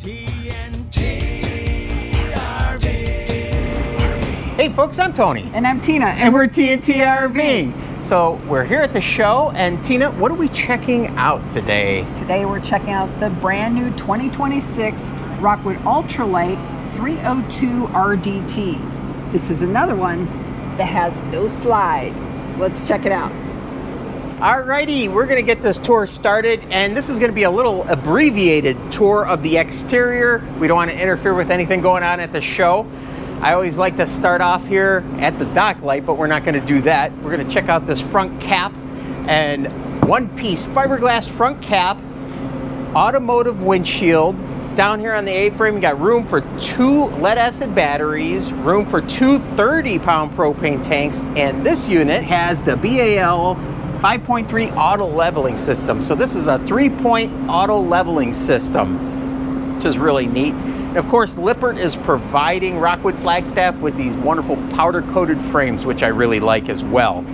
Hey folks, I'm Tony. And I'm Tina. And we're TNT RV. So we're here at the show, and Tina, what are we checking out today? Today we're checking out the brand new 2026 Rockwood Ultra Lite 302 RDT. This is another one that has no slide. So let's check it out. Alrighty, we're gonna get this tour started, and this is gonna be a little abbreviated tour of the exterior. We don't want to interfere with anything going on at the show. I always like to start off here at the dock light, but we're not going to do that. We're going to check out this front cap, and one-piece fiberglass front cap, automotive windshield. Down here on the A-frame, you got room for 2 lead-acid batteries, room for 2 30-pound propane tanks, and this unit has the BAL 5.3 auto leveling system. So this is a 3-point auto leveling system, which is really neat. And of course, Lippert is providing Rockwood Flagstaff with these wonderful powder-coated frames, which I really like as well.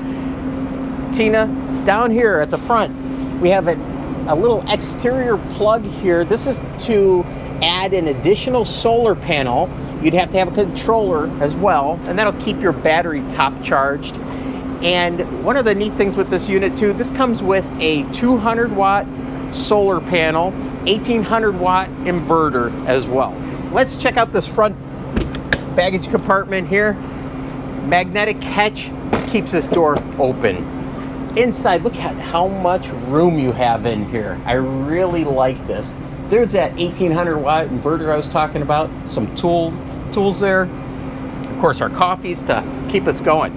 Tina, down here at the front, we have a little exterior plug here. This is to add an additional solar panel. You'd have to have a controller as well, and that'll keep your battery top charged. And one of the neat things with this unit too, this comes with a 200-watt solar panel, 1800-watt inverter as well. Let's check out this front baggage compartment here. Magnetic catch keeps this door open. Inside, look at how much room you have in here. I really like this. There's that 1800-watt inverter I was talking about. Some tools there. Of course, our coffees to keep us going.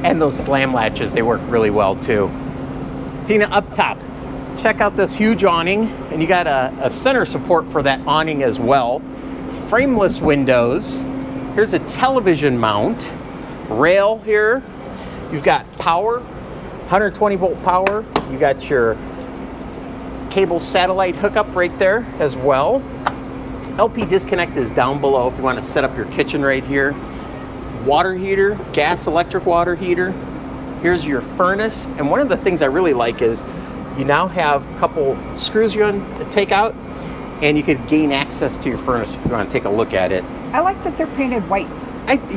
And those slam latches, they work really well too. Tina, up top, check out this huge awning, and you got a center support for that awning as well. Frameless windows. Here's a television mount. Rail here. You've got power, 120 volt power. You got your cable satellite hookup right there as well. LP disconnect is down below if you want to set up your kitchen right here. Water heater, gas electric water heater. Here's your furnace. And one of the things I really like is you now have a couple screws you want to take out, and you could gain access to your furnace if you want to take a look at it. I like that they're painted white.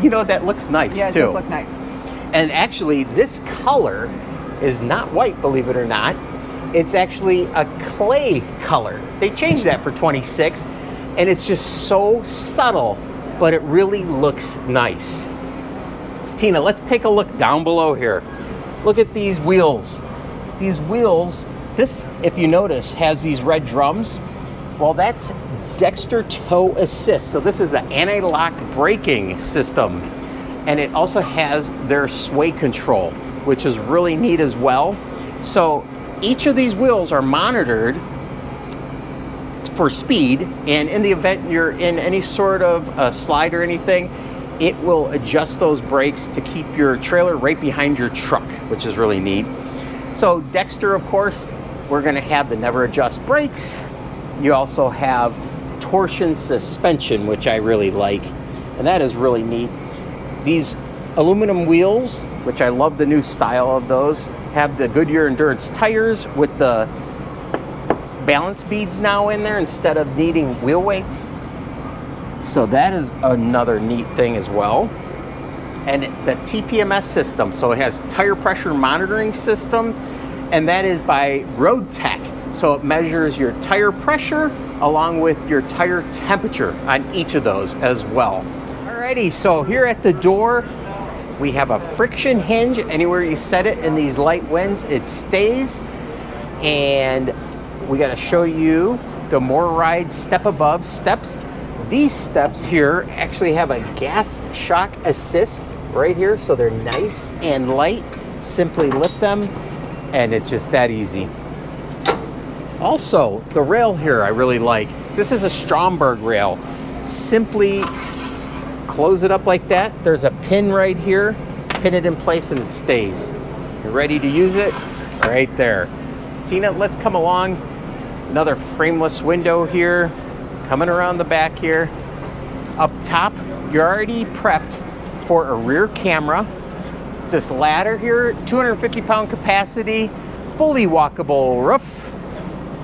You know, that looks nice too. Yeah, it does look nice. And actually, this color is not white, believe it or not. It's actually a clay color. They changed that for 26, and it's just so subtle, but it really looks nice. Tina, let's take a look down below here. Look at these wheels. These wheels, this, if you notice, has these red drums. Well, that's Dexter Tow Assist. So this is an anti-lock braking system. And it also has their sway control, which is really neat as well. So each of these wheels are monitored for speed, and in the event you're in any sort of a slide or anything, it will adjust those brakes to keep your trailer right behind your truck, which is really neat. So Dexter, of course, we're going to have the never adjust brakes. You also have torsion suspension, which I really like, and that is really neat. These aluminum wheels, which I love the new style of those, have the Goodyear Endurance tires with the balance beads now in there instead of needing wheel weights. So that is another neat thing as well. And the TPMS system, so it has tire pressure monitoring system, and that is by Road Tech. So it measures your tire pressure along with your tire temperature on each of those as well. Alrighty, so here at the door, we have a friction hinge. Anywhere you set it in these light winds, it stays. And we got to show you the More Ride Step Above steps. These steps here actually have a gas shock assist right here, so they're nice and light. Simply lift them, and it's just that easy. Also, the rail here I really like. This is a Stromberg rail. Simply close it up like that. There's a pin right here. Pin it in place and it stays. You're ready to use it? Right there. Tina, let's come along. Another frameless window here. Coming around the back here. Up top, you're already prepped for a rear camera. This ladder here, 250-pound capacity, fully walkable roof.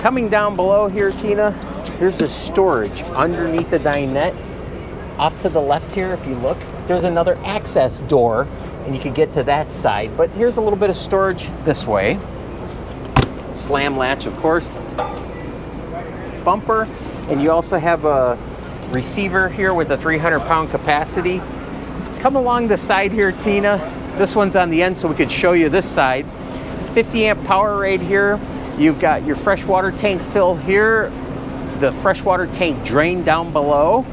Coming down below here, Tina, there's a storage underneath the dinette. Off to the left here, if you look, there's another access door, and you can get to that side. But here's a little bit of storage this way. Slam latch, of course. Bumper, and you also have a receiver here with a 300-pound capacity. Come along the side here, Tina. This one's on the end, so we could show you this side. 50-amp power right here. You've got your freshwater tank fill here, the freshwater tank drain down below,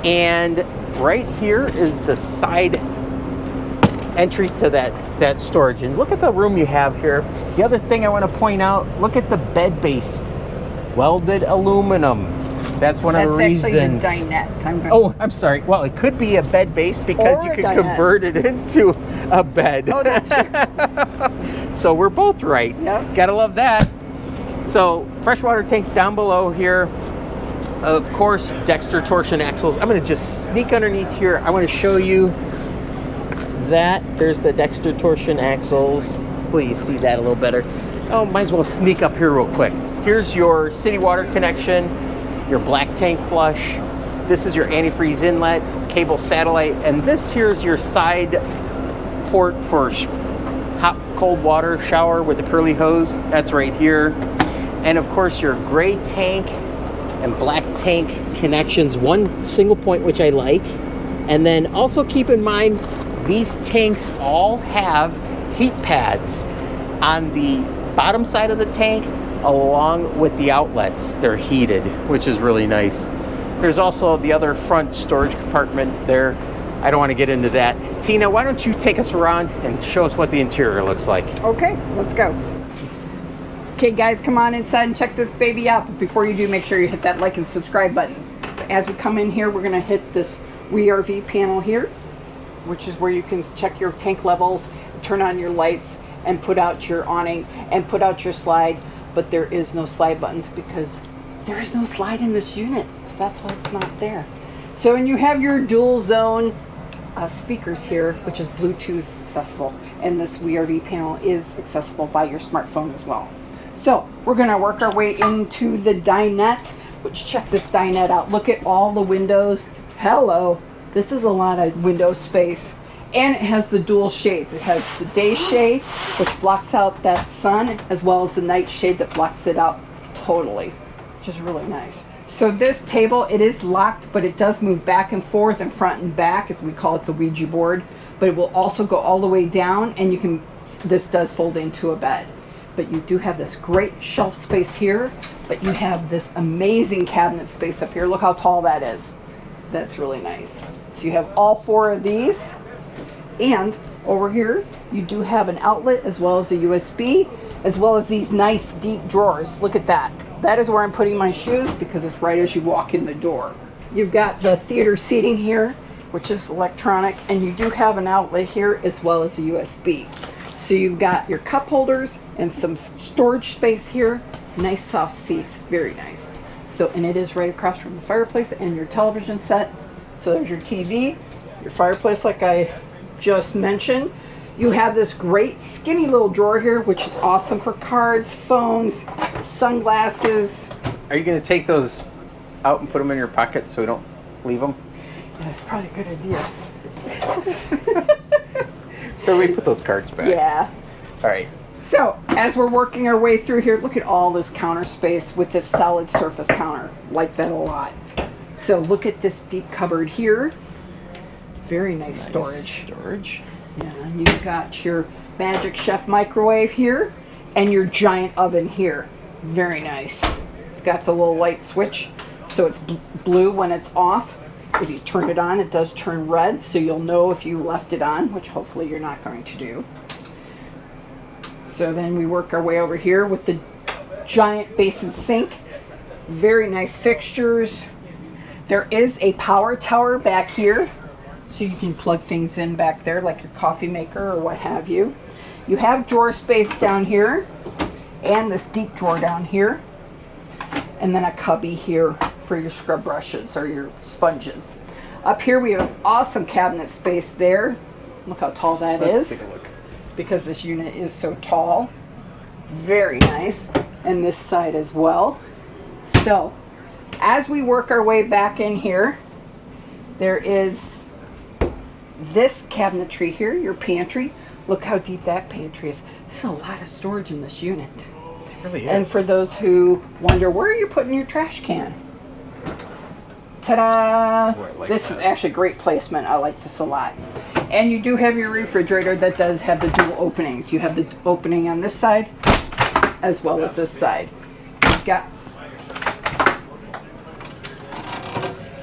and right here is the side entry to that storage. And look at the room you have here. The other thing I want to point out, look at the bed base, welded aluminum. That's one of the reasons. That's actually a dinette. Oh, I'm sorry. Well, it could be a bed base because you can convert it into a bed. Oh, that's true. So we're both right. Yep. Gotta love that. So freshwater tank down below here. Of course, Dexter torsion axles. I'm gonna just sneak underneath here. I want to show you that. There's the Dexter torsion axles. Please see that a little better. Oh, might as well sneak up here real quick. Here's your city water connection, your black tank flush. This is your antifreeze inlet, cable satellite, and this here is your side port for hot, cold water shower with the curly hose. That's right here. And of course, your gray tank and black tank connections, one single point, which I like. And then also keep in mind, these tanks all have heat pads on the bottom side of the tank along with the outlets. They're heated, which is really nice. There's also the other front storage compartment there. I don't want to get into that. Tina, why don't you take us around and show us what the interior looks like? Okay, let's go. Okay, guys, come on inside and check this baby out. But before you do, make sure you hit that like and subscribe button. As we come in here, we're going to hit this WeRV panel here, which is where you can check your tank levels, turn on your lights, and put out your awning and put out your slide. But there is no slide buttons because there is no slide in this unit, so that's why it's not there. So, and you have your dual zone speakers here, which is Bluetooth accessible, and this WeRV panel is accessible by your smartphone as well. So we're going to work our way into the dinette, which check this dinette out. Look at all the windows. Hello, this is a lot of window space. And it has the dual shades. It has the day shade, which blocks out that sun, as well as the night shade that blocks it out totally, which is really nice. So this table, it is locked, but it does move back and forth and front and back, as we call it the Ouija board. But it will also go all the way down, and you can, this does fold into a bed. But you do have this great shelf space here, but you have this amazing cabinet space up here. Look how tall that is. That's really nice. So you have all four of these. And over here, you do have an outlet as well as a USB, as well as these nice deep drawers. Look at that. That is where I'm putting my shoes because it's right as you walk in the door. You've got the theater seating here, which is electronic, and you do have an outlet here as well as a USB. So you've got your cup holders and some storage space here. Nice soft seats, very nice. So, and it is right across from the fireplace and your television set. So there's your TV, your fireplace like I just mentioned. You have this great skinny little drawer here, which is awesome for cards, phones, sunglasses. Are you going to take those out and put them in your pocket so we don't leave them? Yeah, that's probably a good idea. Or we put those cards back. Yeah. All right. So as we're working our way through here, look at all this counter space with this solid surface counter. Like that a lot. So look at this deep cupboard here. Very nice storage. Yeah, and you've got your Magic Chef microwave here and your giant oven here. Very nice. It's got the little light switch, so it's blue when it's off. If you turn it on, it does turn red, so you'll know if you left it on, which hopefully you're not going to do. So then we work our way over here with the giant basin sink. Very nice fixtures. There is a power tower back here, so you can plug things in back there like your coffee maker or what have you. You have drawer space down here and this deep drawer down here, and then a cubby here for your scrub brushes or your sponges. Up here we have awesome cabinet space there. Look how tall that is. Let's take a look. Because this unit is so tall. Very nice. And this side as well. So, as we work our way back in here, there is this cabinetry here, your pantry. Look how deep that pantry is. There's a lot of storage in this unit. It really is. And for those who wonder, where are you putting your trash can? Ta-da! Oh, I like This that. is actually great placement. I like this a lot. And you do have your refrigerator that does have the dual openings. You have the opening on this side as well as this side. You've got,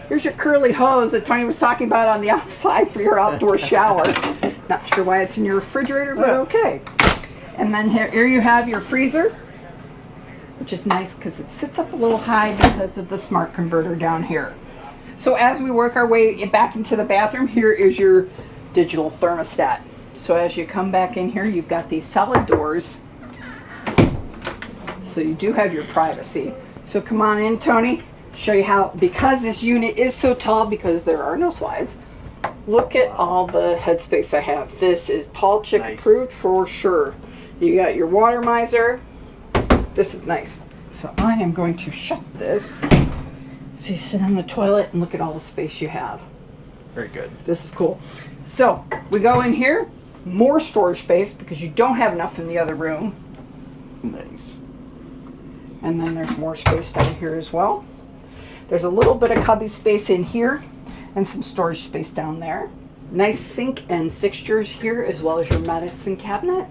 here's your curly hose that Tony was talking about on the outside for your outdoor shower. Not sure why it's in your refrigerator, but okay. And then here you have your freezer, which is nice because it sits up a little high because of the smart converter down here. So as we work our way back into the bathroom, here is your digital thermostat. So as you come back in here, you've got these solid doors. So you do have your privacy. So come on in, Tony. Show you how, because this unit is so tall, because there are no slides, look at all the headspace I have. This is tall chick approved for sure. You got your water miser. This is nice. So I am going to shut this. So you sit on the toilet and look at all the space you have. Very good. This is cool. So we go in here, more storage space because you don't have enough in the other room. Nice. And then there's more space down here as well. There's a little bit of cubby space in here and some storage space down there. Nice sink and fixtures here as well as your medicine cabinet,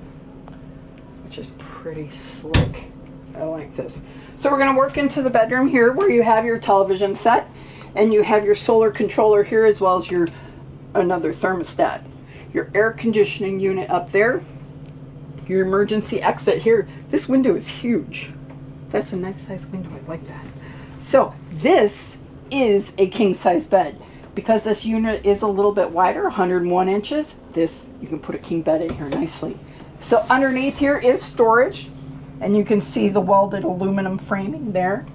which is pretty slick. I like this. So we're going to work into the bedroom here where you have your television set and you have your solar controller here as well as your another thermostat. Your air conditioning unit up there. Your emergency exit here. This window is huge. That's a nice size window. I like that. So this is a king size bed. Because this unit is a little bit wider, 101 inches, this, you can put a king bed in here nicely. So underneath here is storage, and you can see the welded aluminum framing there,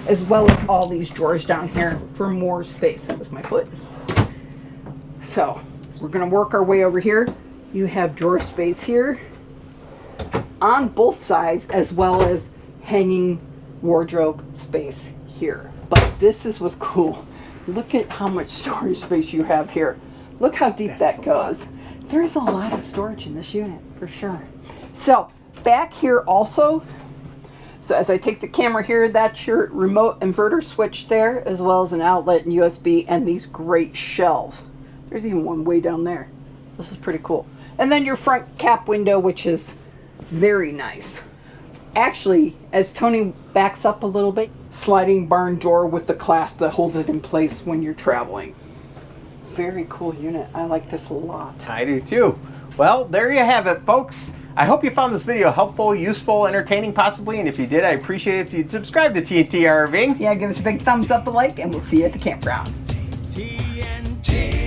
as well as all these drawers down here for more space. That was my foot. So we're gonna work our way over here. You have drawer space here on both sides, as well as hanging wardrobe space here. But this is what's cool. Look at how much storage space you have here. Look how deep that goes. There's a lot of storage in this unit, for sure. So, back here also, so as I take the camera here, that's your remote inverter switch there, as well as an outlet and USB, and these great shelves. There's even one way down there. This is pretty cool. And then your front cap window, which is very nice. Actually, as Tony backs up a little bit, sliding barn door with the clasp that holds it in place when you're traveling. Very cool unit. I like this a lot. I do too. Well, there you have it, folks. I hope you found this video helpful, useful, entertaining possibly, and if you did, I appreciate it if you'd subscribe to TNT RVing. Yeah, give us a big thumbs up, a like, and we'll see you at the campground. TNT.